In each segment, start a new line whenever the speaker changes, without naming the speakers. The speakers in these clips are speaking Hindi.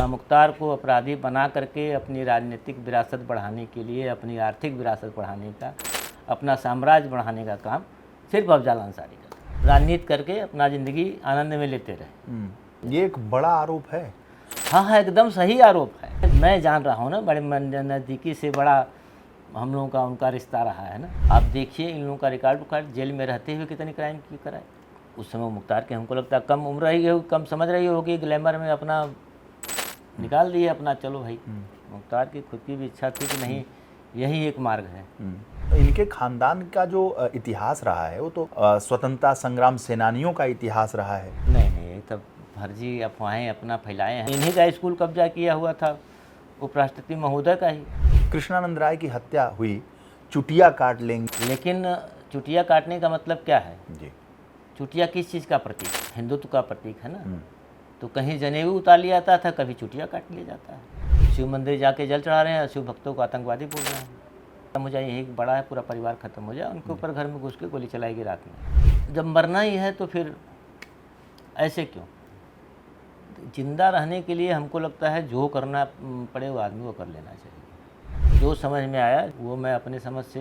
मुख्तार को अपराधी बना करके अपनी राजनीतिक विरासत बढ़ाने के लिए, अपनी आर्थिक विरासत बढ़ाने का, अपना साम्राज्य बढ़ाने का काम सिर्फ अफजाल अंसारी का था। राजनीति करके अपना ज़िंदगी आनंद में लेते रहे।
ये एक बड़ा आरोप है।
हाँ, एकदम सही आरोप है। मैं जान रहा हूँ ना, बड़े नज़दीकी से बड़ा हम लोगों का उनका रिश्ता रहा है ना। आप देखिए इन लोगों का रिकॉर्ड जेल में रहते हुए कितने क्राइम की कराए। उस समय मुख्तार के हमको लगता है कम उम्र रही हो, कम समझ रही होगी, ग्लैमर में अपना निकाल दिए अपना। चलो भाई, मुख्तार की खुद की भी इच्छा थी कि नहीं यही एक मार्ग है।
इनके खानदान का जो इतिहास रहा है वो तो स्वतंत्रता संग्राम सेनानियों का इतिहास रहा है।
नहीं, ये तब फर्जी अफवाहें अपना फैलाए हैं। इन्हीं का स्कूल कब्जा किया हुआ था, उपराष्ट्रपति महोदय का ही।
कृष्णानंद राय की हत्या हुई, चुटिया काट लेंगे।
लेकिन चुटिया काटने का मतलब क्या है
जी।
चुटिया किस चीज़ का प्रतीक? हिंदुत्व का प्रतीक है ना। तो कहीं जनेऊ उतार लिया जाता था, कभी चुटिया काट लिया जाता है। शिव मंदिर जाके जल चढ़ा रहे हैं, शिव भक्तों को आतंकवादी बोल रहे हैं। मुझे यही बड़ा है, पूरा परिवार खत्म हो जाए, उनके ऊपर घर में घुस के गोली चलाएगी रात में। जब मरना ही है तो फिर ऐसे क्यों? जिंदा रहने के लिए हमको लगता है जो करना पड़े वो आदमी को कर लेना चाहिए। जो समझ में आया वो मैं अपने समझ से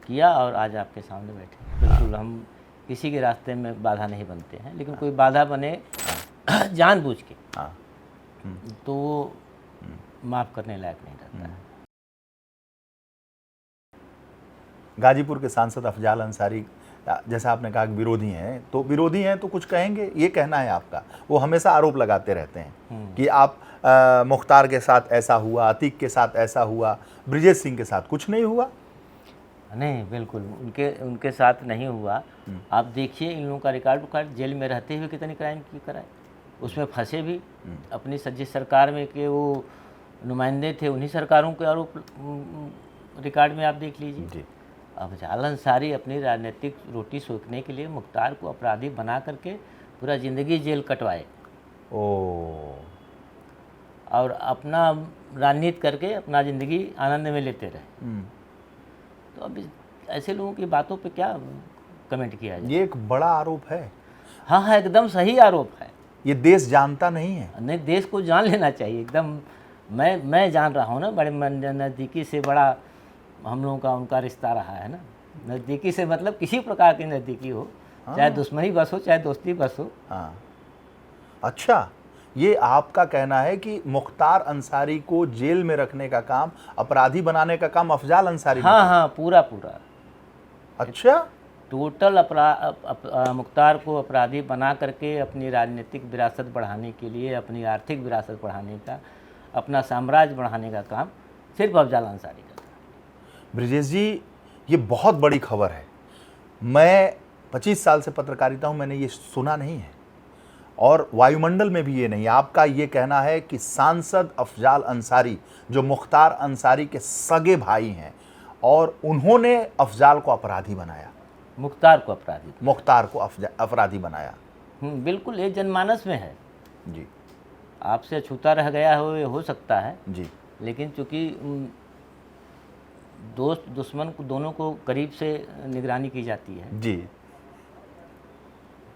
किया और आज आपके सामने बैठे। बिल्कुल हम किसी के रास्ते में बाधा नहीं बनते हैं, लेकिन कोई बाधा बने जानबूझ के तो वो माफ़ करने लायक नहीं रहता है।
गाजीपुर के सांसद अफजाल अंसारी, जैसा आपने कहा विरोधी हैं, तो विरोधी हैं तो कुछ कहेंगे, ये कहना है आपका। वो हमेशा आरोप लगाते रहते हैं कि आप मुख्तार के साथ ऐसा हुआ, अतीक के साथ ऐसा हुआ, ब्रिजेश सिंह के साथ कुछ नहीं हुआ।
नहीं, बिल्कुल उनके साथ नहीं हुआ। आप देखिए इन लोगों का रिकॉर्ड जेल में रहते हुए कितने क्राइम की कराए। उसमें फंसे भी अपनी जिस सरकार में के वो नुमाइंदे थे, उन्हीं सरकारों के आरोप रिकॉर्ड में आप देख लीजिए। अफजाल अंसारी अपनी राजनीतिक रोटी सेकने के लिए मुख्तार को अपराधी बना करके पूरा ज़िंदगी जेल कटवाए और अपना राजनीति करके अपना ज़िंदगी आनंद में लेते रहे। तो अब ऐसे लोगों की बातों पे क्या कमेंट किया जाए?
ये एक बड़ा आरोप है।
हाँ, एकदम सही आरोप है।
ये देश जानता नहीं है।
नहीं, देश को जान लेना चाहिए एकदम। मैं जान रहा हूँ ना, बड़े नज़दीकी से बड़ा हम लोगों का उनका रिश्ता रहा है ना। नज़दीकी से मतलब किसी प्रकार की नज़दीकी हो, चाहे दुश्मनी बस हो चाहे दोस्ती बस हो।
हाँ, अच्छा, ये आपका कहना है कि मुख्तार अंसारी को जेल में रखने का काम, अपराधी बनाने का काम अफजाल अंसारी ने?
हाँ, पूरा।
अच्छा,
टोटल मुख्तार को अपराधी बना करके अपनी राजनीतिक विरासत बढ़ाने के लिए, अपनी आर्थिक विरासत बढ़ाने का, अपना साम्राज्य बढ़ाने का काम सिर्फ अफजाल अंसारी का था।
ब्रिजेश जी, ये बहुत बड़ी खबर है। मैं 25 साल से पत्रकारिता हूँ, मैंने ये सुना नहीं है और वायुमंडल में भी ये नहीं। आपका ये कहना है कि सांसद अफजाल अंसारी, जो मुख्तार अंसारी के सगे भाई हैं, और उन्होंने अफजाल को अपराधी बनाया,
मुख्तार को
अपराधी बनाया।
बिल्कुल, ये जनमानस में है
जी।
आपसे छूता रह गया हो सकता है
जी।
लेकिन चूंकि दोस्त दुश्मन को दोनों को करीब से निगरानी की जाती है
जी,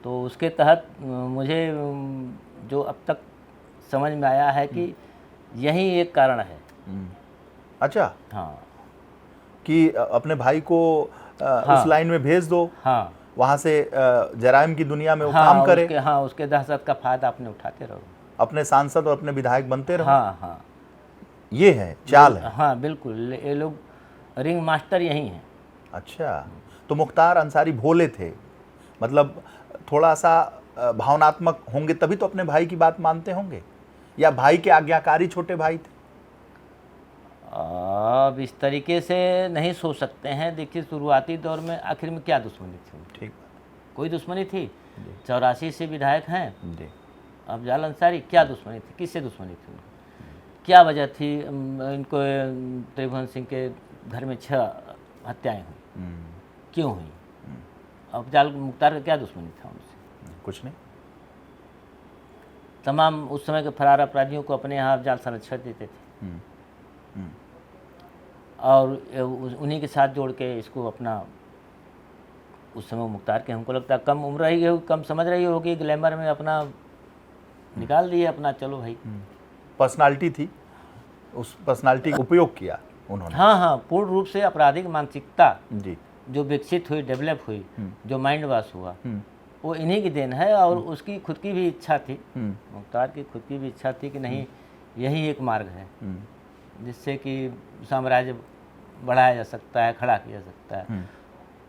तो उसके तहत मुझे जो अब तक समझ में आया है कि यही एक कारण है।
अच्छा,
हाँ,
कि अपने भाई को उस लाइन में भेज दो।
हाँ,
वहाँ से जराइम की दुनिया में वो काम करे।
उसके दहशत का फायदा अपने उठाते रहो,
अपने सांसद और अपने विधायक बनते रहो।
हाँ,
ये है चाल है।
हाँ, बिल्कुल, ये लोग रिंग मास्टर यही हैं।
अच्छा, तो मुख्तार अंसारी भोले थे, मतलब थोड़ा सा भावनात्मक होंगे, तभी तो अपने भाई की बात मानते होंगे, या भाई के आज्ञाकारी छोटे भाई थे?
अब इस तरीके से नहीं सोच सकते हैं। देखिए, शुरुआती दौर में आखिर में क्या दुश्मनी थी?
ठीक,
कोई दुश्मनी थी? 84 से विधायक हैं
जी।
अफजाल अंसारी, क्या दुश्मनी थी? किससे दुश्मनी थी? क्या वजह थी इनको त्रिभुवन सिंह के घर में 6 हत्याएं हुई? क्यों हुई? अफजाल मुख्तार का क्या दुश्मनी था उनसे?
कुछ नहीं।
तमाम उस समय के फरार अपराधियों को अपने यहाँ अफजाल संरक्षण देते थे और उन्हीं के साथ जोड़ के इसको अपना, उस समय मुख्तार के हमको लगता है कम उम्र रही हो, कम समझ रही होगी, ग्लैमर में अपना निकाल दिए अपना। चलो भाई,
पर्सनालिटी थी, उस पर्सनालिटी का उपयोग किया उन्होंने।
हाँ हाँ, पूर्ण रूप से आपराधिक मानसिकता
जी।
जो विकसित हुई, डेवलप हुई, जो माइंड वॉश हुआ,
हम्म,
वो इन्हीं की देन है। और उसकी खुद की भी इच्छा थी,
हम्म,
मुख्तार की खुद की भी इच्छा थी कि नहीं, यही एक मार्ग है जिससे कि साम्राज्य बढ़ाया जा सकता है, खड़ा किया जा सकता है।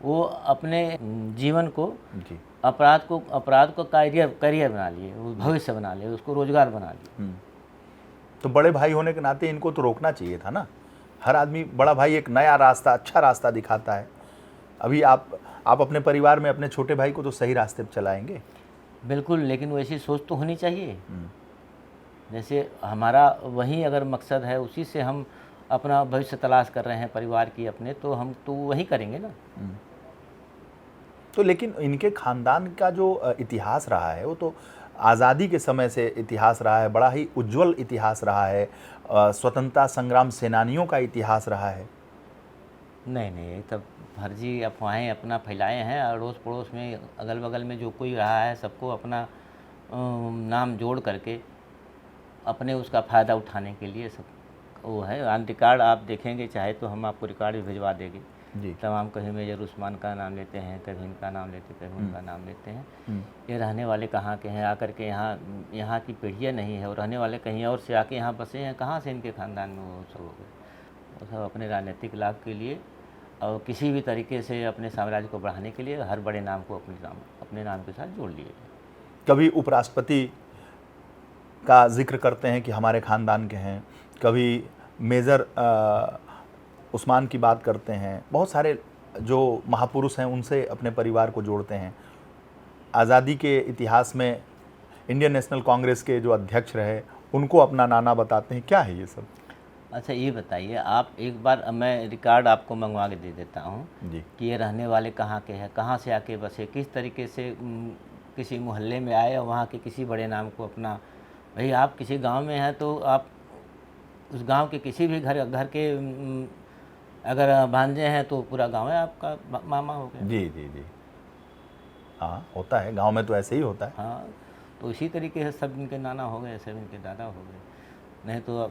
वो अपने जीवन को
जी।
अपराध को करियर बना लिए, वो भविष्य बना लिए, उसको रोजगार बना लिए।
तो बड़े भाई होने के नाते इनको तो रोकना चाहिए था ना। हर आदमी, बड़ा भाई एक नया रास्ता, अच्छा रास्ता दिखाता है। अभी आप अपने परिवार में अपने छोटे भाई को तो सही रास्ते पर चलाएंगे।
बिल्कुल, लेकिन वैसी सोच तो होनी चाहिए। जैसे हमारा वही अगर मकसद है, उसी से हम अपना भविष्य तलाश कर रहे हैं परिवार की अपने, तो हम तो वही करेंगे ना।
तो लेकिन इनके खानदान का जो इतिहास रहा है वो तो आज़ादी के समय से इतिहास रहा है, बड़ा ही उज्जवल इतिहास रहा है, स्वतंत्रता संग्राम सेनानियों का इतिहास रहा है।
नहीं नहीं, ये तब फर्जी अफवाहें अपना फैलाए हैं। अड़ोस पड़ोस में, अगल बगल में जो कोई रहा है, सबको अपना नाम जोड़ करके अपने उसका फ़ायदा उठाने के लिए सब वो है। ऑन रिकॉर्ड आप देखेंगे, चाहे तो हम आपको रिकॉर्ड भी भिजवा देंगे
जी।
तमाम। कभी मेजर उस्मान का नाम लेते हैं, कभी इनका नाम लेते, कभी उनका नाम लेते हैं। ये रहने वाले कहाँ के हैं, आकर के यहाँ की पीढ़ियाँ नहीं है, और रहने वाले कहीं और से आके यहाँ बसे हैं। कहाँ से इनके ख़ानदान में वो सब हो गए? वो सब अपने राजनीतिक लाभ के लिए और किसी भी तरीके से अपने साम्राज्य को बढ़ाने के लिए हर बड़े नाम को अपने नाम के साथ जोड़ लिए।
कभी उपराष्ट्रपति का जिक्र करते हैं कि हमारे ख़ानदान के हैं, कभी मेजर उस्मान की बात करते हैं। बहुत सारे जो महापुरुष हैं उनसे अपने परिवार को जोड़ते हैं। आज़ादी के इतिहास में इंडियन नेशनल कांग्रेस के जो अध्यक्ष रहे उनको अपना नाना बताते हैं। क्या है ये सब?
अच्छा, ये बताइए आप, एक बार मैं रिकॉर्ड आपको मंगवा के दे देता हूँ
जी।
कि ये रहने वाले कहाँ के हैं, कहाँ से आके बसे, किस तरीके से किसी मोहल्ले में आए और वहाँ के किसी बड़े नाम को अपना। भाई आप किसी गांव में हैं तो आप उस गांव के किसी भी घर के अगर भांजे हैं तो पूरा गांव है आपका मामा हो गया।
जी जी जी, हाँ होता है, गांव में तो ऐसे ही होता है।
हाँ, तो इसी तरीके से सब इनके नाना हो गए, सब इनके दादा हो गए। नहीं तो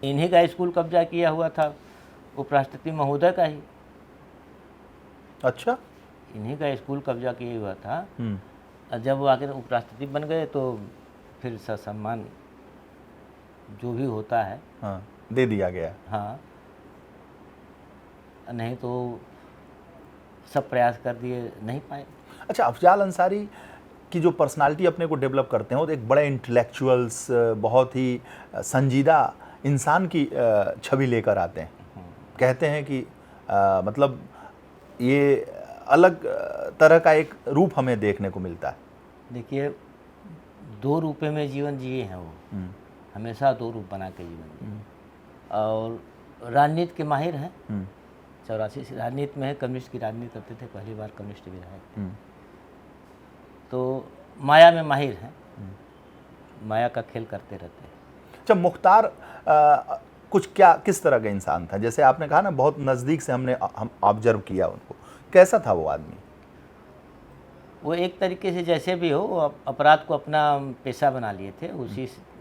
इन्हीं का स्कूल कब्जा किया हुआ था, उपराष्ट्रपति महोदय का ही।
अच्छा।
इन्हीं का स्कूल कब्जा किया हुआ था। और जब वो आकर उपराष्ट्रपति बन गए तो फिर सम्मान जो भी होता है,
हाँ, दे दिया गया।
हाँ, नहीं तो सब प्रयास कर दिए, नहीं पाए।
अच्छा, अफजाल अंसारी की जो पर्सनालिटी अपने को डेवलप करते हैं वो तो एक बड़े इंटेलेक्चुअल्स, बहुत ही संजीदा इंसान की छवि लेकर आते हैं। कहते हैं कि मतलब ये अलग तरह का एक रूप हमें देखने को मिलता है।
देखिए, दो रूपे में जीवन जिए हैं वो, हमेशा दो रूप बना के जीवन जिए। और राजनीति के माहिर हैं। 84 से राजनीति में है, कम्युनिस्ट की राजनीति करते थे, पहली बार कम्युनिस्ट विधायक थे। तो माया में माहिर हैं, माया का खेल करते रहते हैं।
अच्छा, मुख्तार किस तरह का इंसान था? जैसे आपने कहा ना, बहुत नज़दीक से हम ऑब्जर्व किया उनको, कैसा था वो आदमी?
वो एक तरीके से जैसे भी हो, वो अपराध को अपना पेशा बना लिए थे।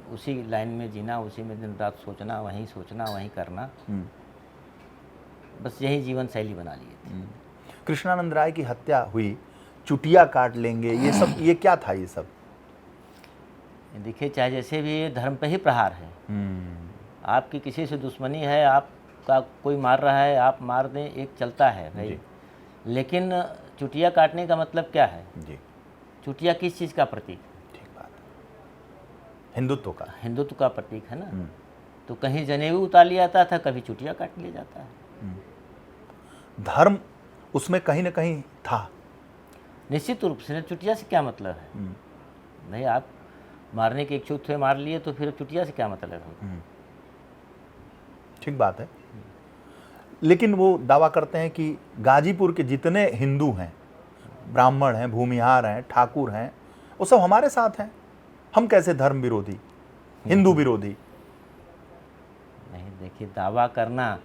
उसी लाइन में जीना, उसी में दिन रात सोचना, वहीं करना, बस यही जीवन शैली बना लिए थे।
कृष्णानंद राय की हत्या हुई, चुटिया काट लेंगे, ये सब ये क्या था? ये सब
देखिए, चाहे जैसे भी, ये धर्म पे ही प्रहार है। आपकी किसी से दुश्मनी है, आपका कोई मार रहा है, आप मार दें, एक चलता है भाई। लेकिन चुटिया काटने का मतलब क्या है
जी?
चुटिया किस चीज़ का प्रतीक?
ठीक बात है, हिंदुत्व
का प्रतीक है ना। तो कहीं जनेऊ उतार लिया जाता था, कभी चुटिया काट लिया जाता है।
धर्म उसमें कहीं ना कहीं था,
निश्चित रूप से। चुटिया से क्या मतलब है? नहीं, आप मारने के इच्छुक थे, मार लिए, तो फिर चुटिया से क्या मतलब है?
ठीक बात है। लेकिन वो दावा करते हैं कि गाजीपुर के जितने हिंदू हैं, ब्राह्मण हैं, भूमिहार हैं, ठाकुर हैं, वो सब हमारे साथ हैं। हम कैसे धर्म विरोधी, हिंदू विरोधी?
नहीं, देखिए, दावा करना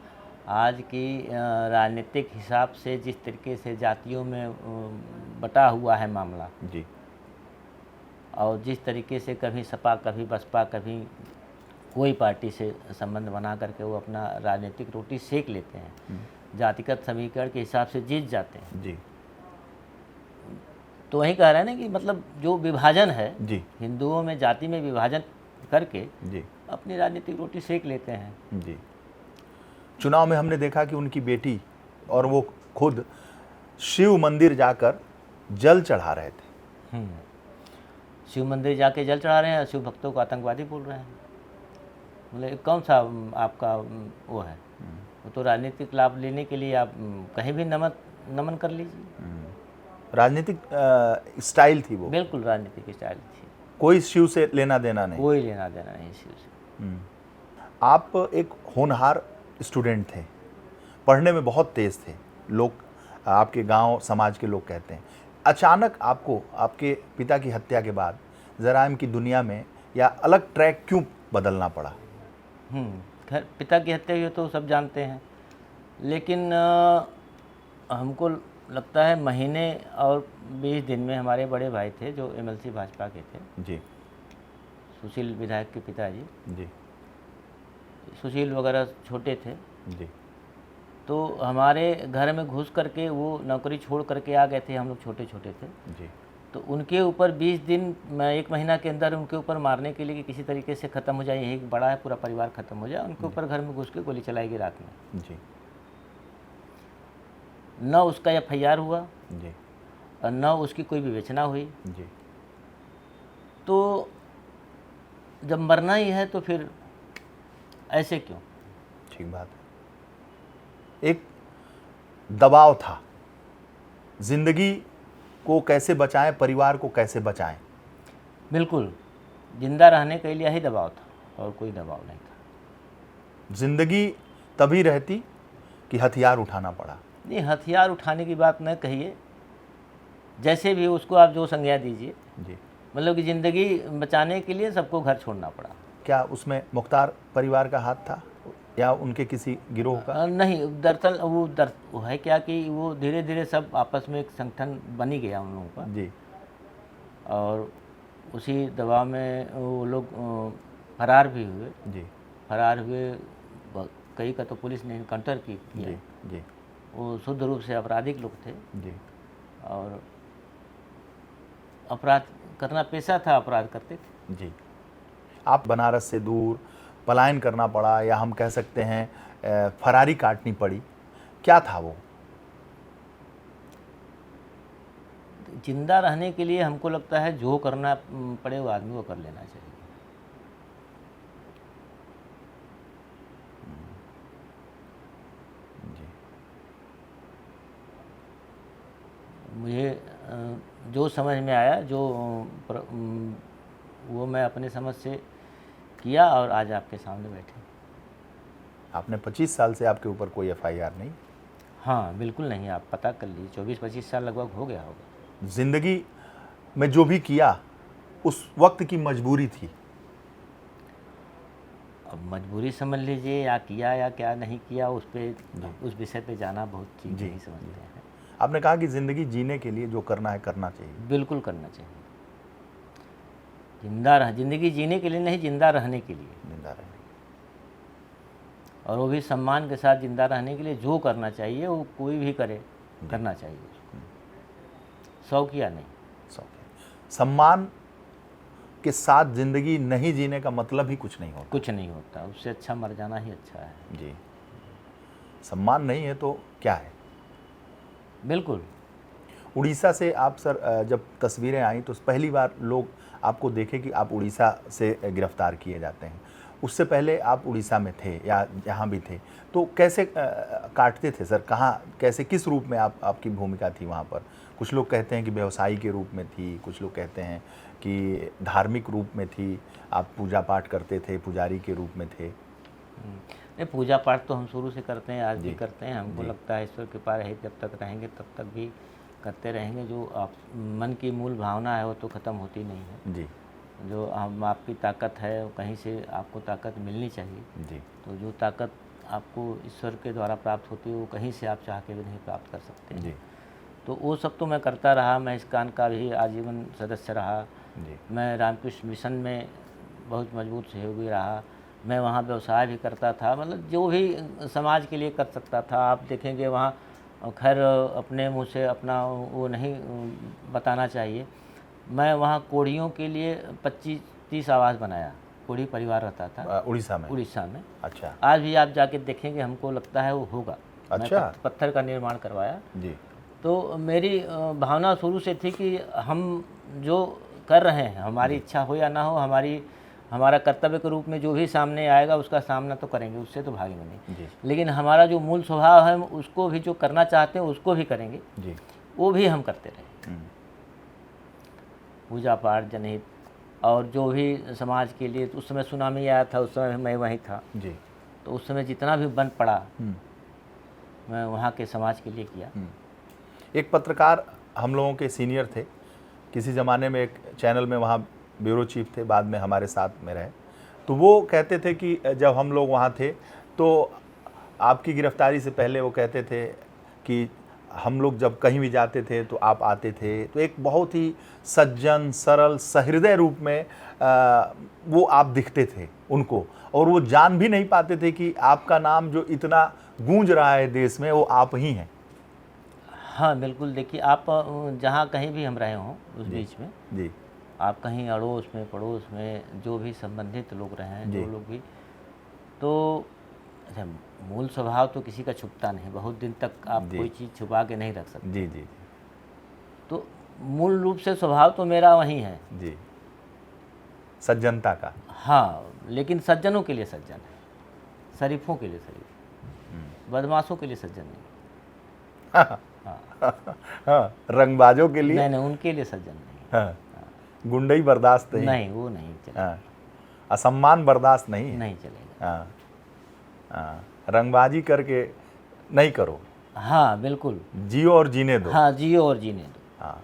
आज की राजनीतिक हिसाब से जिस तरीके से जातियों में बटा हुआ है मामला
जी,
और जिस तरीके से कभी सपा, कभी बसपा, कभी कोई पार्टी से संबंध बना करके वो अपना राजनीतिक रोटी सेक लेते हैं, जातिगत समीकरण के हिसाब से जीत जाते हैं।
जी
तो वही कह रहे हैं ना कि मतलब जो विभाजन है,
जी
हिंदुओं में जाति में विभाजन करके
जी
अपनी राजनीतिक रोटी सेक लेते हैं।
जी। चुनाव में हमने देखा कि उनकी बेटी और वो खुद शिव मंदिर जाकर जल चढ़ा रहे थे।
शिव मंदिर जाके जल चढ़ा रहे हैं, शिव भक्तों को आतंकवादी बोल रहे हैं। मतलब कौन सा आपका वो है? वो तो राजनीतिक लाभ लेने के लिए आप कहीं भी नमन कर लीजिए।
राजनीतिक स्टाइल थी वो,
बिल्कुल राजनीतिक स्टाइल थी,
कोई शिव से लेना देना नहीं।
कोई लेना देना नहीं शिव से।
आप एक होनहार स्टूडेंट थे, पढ़ने में बहुत तेज थे, लोग आपके गांव समाज के लोग कहते हैं। अचानक आपको आपके पिता की हत्या के बाद जराइम की दुनिया में या अलग ट्रैक क्यों बदलना पड़ा?
खैर पिता की हत्या हुई तो सब जानते हैं, लेकिन हमको लगता है महीने और 20 दिन में हमारे बड़े भाई थे जो एमएलसी भाजपा के थे,
जी
सुशील विधायक के पिताजी।
जी
सुशील वगैरह छोटे थे,
जी
तो हमारे घर में घुस करके वो नौकरी छोड़ करके आ गए थे, हम लोग छोटे छोटे थे।
जी
तो उनके ऊपर 20 दिन, मैं 1 महीना के अंदर उनके ऊपर मारने के लिए कि किसी तरीके से ख़त्म हो जाए, यही बड़ा है पूरा परिवार ख़त्म हो जाए, उनके ऊपर घर में घुस के गोली चलाई गई रात में।
जी
न उसका एफआईआर हुआ
जी
और न उसकी कोई विवेचना हुई।
जी।
तो जब मरना ही है तो फिर ऐसे क्यों?
ठीक बात है। एक दबाव था, जिंदगी को कैसे बचाएं, परिवार को कैसे बचाएं।
बिल्कुल, जिंदा रहने के लिए यही दबाव था और कोई दबाव नहीं था।
जिंदगी तभी रहती कि हथियार उठाना पड़ा।
नहीं, हथियार उठाने की बात न कहिए, जैसे भी उसको आप जो संज्ञा दीजिए,
जी।
मतलब कि ज़िंदगी बचाने के लिए सबको घर छोड़ना पड़ा।
क्या उसमें मुख्तार परिवार का हाथ था या उनके किसी गिरोह का?
नहीं, दरअसल वो है क्या कि वो धीरे धीरे सब आपस में एक संगठन बन ही गया उन लोगों का,
जी
और उसी दबाव में वो लोग फरार भी हुए।
जी
फरार हुए, कई का तो पुलिस ने इनकाउंटर किया।
जी जी
वो शुद्ध रूप से आपराधिक लोग थे
जी
और अपराध करना पेशा था, अपराध करते थे।
जी। आप बनारस से दूर पलायन करना पड़ा या हम कह सकते हैं फरारी काटनी पड़ी, क्या था वो?
जिंदा रहने के लिए हमको लगता है जो करना पड़े वो आदमी को कर लेना चाहिए।
जी
मुझे जो समझ में आया, वो मैं अपने समझ से किया और आज आपके सामने बैठे।
आपने 25 साल से आपके ऊपर कोई एफआईआर नहीं?
हाँ बिल्कुल नहीं, आप पता कर लीजिए, 24-25 साल लगभग हो गया होगा।
जिंदगी में जो भी किया उस वक्त की मजबूरी थी।
अब मजबूरी समझ लीजिए, या किया या क्या नहीं किया, उस विषय पे जाना बहुत चीज़ नहीं समझते हैं।
आपने कहा कि जिंदगी जीने के लिए जो करना है करना चाहिए।
बिल्कुल करना चाहिए। जिंदगी जीने के लिए नहीं, जिंदा रहने के लिए,
जिंदा रहने।
और वो भी सम्मान के साथ जिंदा रहने के लिए जो करना चाहिए वो कोई भी करे, करना चाहिए उसको, शौकिया नहीं।
सम्मान के साथ जिंदगी नहीं जीने का मतलब ही कुछ नहीं होता।
कुछ नहीं होता, उससे अच्छा मर जाना ही अच्छा है।
जी। सम्मान नहीं है तो क्या है?
बिल्कुल।
उड़ीसा से आप सर जब तस्वीरें आई तो पहली बार लोग आपको देखे कि आप उड़ीसा से गिरफ्तार किए जाते हैं। उससे पहले आप उड़ीसा में थे या जहाँ भी थे, तो कैसे काटते थे सर? कहाँ, कैसे, किस रूप में आपकी भूमिका थी वहाँ पर? कुछ लोग कहते हैं कि व्यवसायी के रूप में थी, कुछ लोग कहते हैं कि धार्मिक रूप में थी, आप पूजा पाठ करते थे, पुजारी के रूप में थे।
नहीं, पूजा पाठ तो हम शुरू से करते हैं, आज भी करते हैं। हमको लगता है ईश्वर कृपा रहे, जब तक रहेंगे तब तक भी करते रहेंगे। जो आप मन की मूल भावना है वो तो ख़त्म होती नहीं है
जी।
जो आपकी ताकत है वो कहीं से आपको ताकत मिलनी चाहिए
जी।
तो जो ताकत आपको ईश्वर के द्वारा प्राप्त होती है वो कहीं से आप चाह के भी नहीं प्राप्त कर सकते
जी।
तो वो सब तो मैं करता रहा। मैं इस्कॉन का भी आजीवन सदस्य रहा
जी।
मैं रामकृष्ण मिशन में बहुत मजबूत सहयोगी रहा। मैं वहाँ व्यवसाय भी करता था, मतलब जो भी समाज के लिए कर सकता था। आप देखेंगे वहाँ, खैर अपने मुँह से अपना वो नहीं बताना चाहिए, मैं वहाँ कोढ़ियों के लिए 25-30 आवास बनाया। कोढ़ी परिवार रहता था
उड़ीसा में।
उड़ीसा में।
अच्छा
आज भी आप जाके देखेंगे, हमको लगता है वो होगा।
अच्छा।
मैं पत्थर का निर्माण करवाया।
जी
तो मेरी भावना शुरू से थी कि हम जो कर रहे हैं, हमारी इच्छा हो या ना हो, हमारा कर्तव्य के रूप में जो भी सामने आएगा उसका सामना तो करेंगे, उससे तो भागेंगे नहीं।
जी
लेकिन हमारा जो मूल स्वभाव है, उसको भी जो करना चाहते हैं उसको भी करेंगे,
जी।
वो भी हम करते रहे। पूजा पाठ जनहित और जो भी समाज के लिए, तो उस समय सुनामी आया था, उस समय मैं वहीं था।
जी।
तो उस समय जितना भी बन पड़ा मैं वहाँ के समाज के लिए किया।
एक पत्रकार हम लोगों के सीनियर थे, किसी ज़माने में एक चैनल में वहाँ ब्यूरो चीफ थे, बाद में हमारे साथ में रहे। तो वो कहते थे कि जब हम लोग वहाँ थे तो आपकी गिरफ्तारी से पहले वो कहते थे कि हम लोग जब कहीं भी जाते थे तो आप आते थे, तो एक बहुत ही सज्जन सरल सहृदय रूप में वो आप दिखते थे उनको, और वो जान भी नहीं पाते थे कि आपका नाम जो इतना गूंज रहा है देश में वो आप ही हैं।
हाँ बिल्कुल, देखिए आप जहाँ कहीं भी हम रहे हों उस बीच में,
जी
आप कहीं अड़ोस में पड़ोस में जो भी संबंधित लोग रहे हैं, जो लोग भी, तो अच्छा, मूल स्वभाव तो किसी का छुपता नहीं, बहुत दिन तक आप कोई चीज़ छुपा के नहीं रख सकते।
जी जी।
तो मूल रूप से स्वभाव तो मेरा वही है
जी, सज्जनता का।
हाँ, लेकिन सज्जनों के लिए सज्जन है, शरीफों के लिए शरीफ, बदमाशों के लिए सज्जन नहीं।
हाँ, रंगबाजों के लिए
नहीं, उनके लिए सज्जन नहीं।
हाँ, गुंडई बर्दाश्त नहीं,
वो नहीं चलेगा।
हाँ, असम्मान बर्दाश्त नहीं है।
नहीं चलेगा।
हाँ हाँ, रंगबाजी करके नहीं करो।
हाँ बिल्कुल।
जियो और जीने दो।
हाँ, जियो और जीने दो।
हाँ,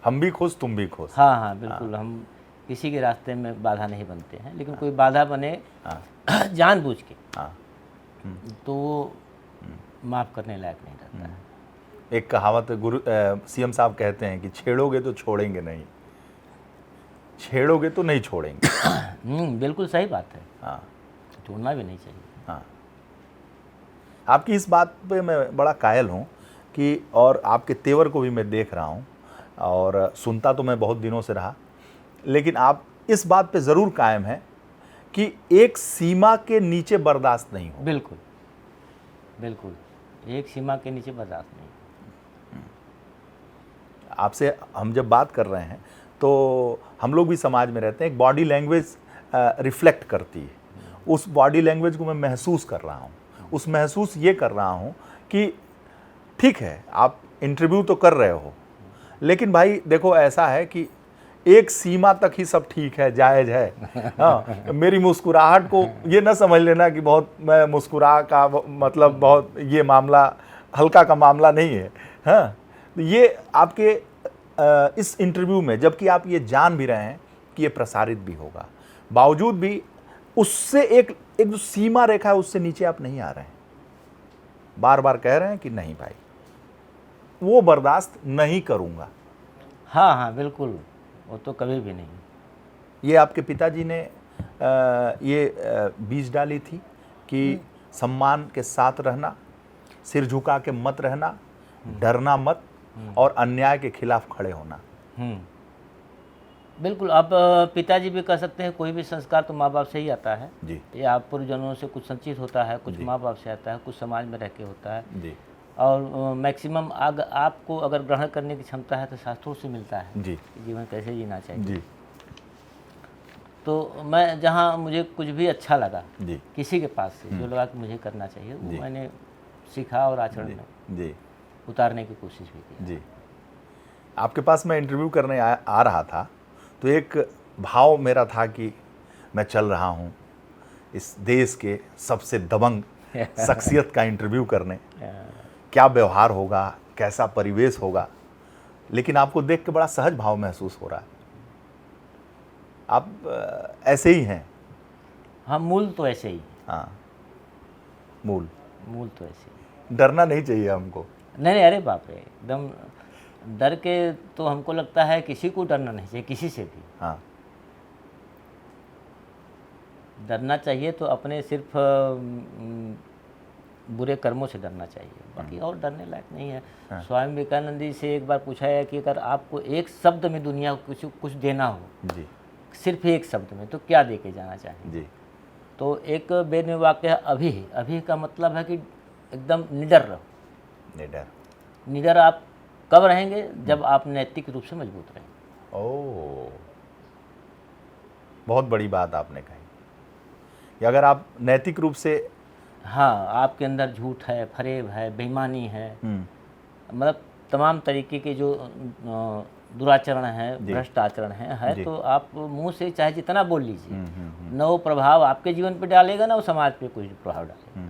हम भी खुश तुम भी खुश।
हाँ बिल्कुल। हम किसी के रास्ते में बाधा नहीं बनते हैं, लेकिन कोई बाधा बने जानबूझ के, तो वो माफ़ करने लायक नहीं रहता है।
एक कहावत गुरु सीएम साहब कहते हैं कि छेड़ोगे तो छोड़ेंगे नहीं, छेड़ोगे तो नहीं छोड़ेंगे।
बिल्कुल सही बात है।
हाँ,
छोड़ना भी नहीं चाहिए।
हाँ, आपकी इस बात पे मैं बड़ा कायल हूँ कि, और आपके तेवर को भी मैं देख रहा हूँ और सुनता तो मैं बहुत दिनों से रहा, लेकिन आप इस बात पे ज़रूर कायम हैं कि एक सीमा के नीचे बर्दाश्त नहीं हो।
बिल्कुल बिल्कुल, एक सीमा के नीचे बर्दाश्त नहीं।
आपसे हम जब बात कर रहे हैं तो हम लोग भी समाज में रहते हैं, एक बॉडी लैंग्वेज रिफ्लेक्ट करती है। उस बॉडी लैंग्वेज को मैं महसूस कर रहा हूँ। उस महसूस ये कर रहा हूँ कि ठीक है, आप इंटरव्यू तो कर रहे हो, लेकिन भाई देखो ऐसा है कि एक सीमा तक ही सब ठीक है, जायज़ है। हाँ, मेरी मुस्कुराहट को ये ना समझ लेना कि बहुत मैं मुस्कुरा का मतलब बहुत ये मामला हल्का का मामला नहीं है। हाँ, ये आपके इस इंटरव्यू में, जबकि आप ये जान भी रहे हैं कि ये प्रसारित भी होगा, बावजूद भी उससे एक जो सीमा रेखा है उससे नीचे आप नहीं आ रहे हैं। बार बार कह रहे हैं कि नहीं भाई, वो बर्दाश्त नहीं करूँगा।
हाँ बिल्कुल, वो तो कभी भी नहीं।
ये आपके पिताजी ने ये बीज डाली थी कि सम्मान के साथ रहना, सिर झुका के मत रहना, डरना मत, और अन्याय के खिलाफ खड़े होना।
बिल्कुल, आप पिताजी भी कह सकते हैं, कोई भी संस्कार तो माँ बाप से ही आता है
जी।
ये आप पूर्वजन्मों से कुछ संचित होता है, कुछ माँ बाप से आता है, कुछ समाज में रह के होता है
जी।
और मैक्सिमम आपको अगर ग्रहण करने की क्षमता है तो शास्त्रों से मिलता है
जी।
कि जीवन कैसे जीना चाहिए।
जी।
तो मैं जहाँ मुझे कुछ भी अच्छा लगा
जी।
किसी के पास से जो लगा कि मुझे करना चाहिए, वो मैंने सीखा और आचरण में
जी
उतारने की कोशिश भी की।
जी। आपके पास मैं इंटरव्यू करने आ रहा था तो एक भाव मेरा था कि मैं चल रहा हूँ इस देश के सबसे दबंग शख्सियत का इंटरव्यू करने, क्या व्यवहार होगा, कैसा परिवेश होगा, लेकिन आपको देख के बड़ा सहज भाव महसूस हो रहा है। आप ऐसे ही हैं।
हाँ, मूल तो ऐसे ही।
हाँ, मूल
तो ऐसे ही।
डरना नहीं चाहिए हमको।
नहीं, अरे बाप रे, एकदम डर के तो हमको लगता है किसी को डरना नहीं चाहिए, किसी से भी।
हाँ,
डरना चाहिए तो अपने सिर्फ बुरे कर्मों से डरना चाहिए, बाकी और डरने लायक नहीं है। स्वामी विवेकानंद जी से एक बार पूछा है कि अगर आपको एक शब्द में दुनिया को कुछ देना हो,
जी
सिर्फ एक शब्द में, तो क्या दे के जाना चाहिए?
जी
तो एक वेद में वाक्य है अभी। अभी का मतलब है कि एकदम निडर रहो।
निडर।
निडर आप कब रहेंगे? जब आप नैतिक रूप से मजबूत रहेंगे।
ओह, बहुत बड़ी बात आपने कही कि अगर आप नैतिक रूप से,
हाँ, आपके अंदर झूठ है, फरेब है, बेईमानी है, मतलब तमाम तरीके के जो दुराचरण है, भ्रष्ट आचरण है तो आप मुंह से चाहे जितना बोल लीजिए, न वो प्रभाव आपके जीवन पे डालेगा, ना वो समाज पे कुछ प्रभाव डालेगा।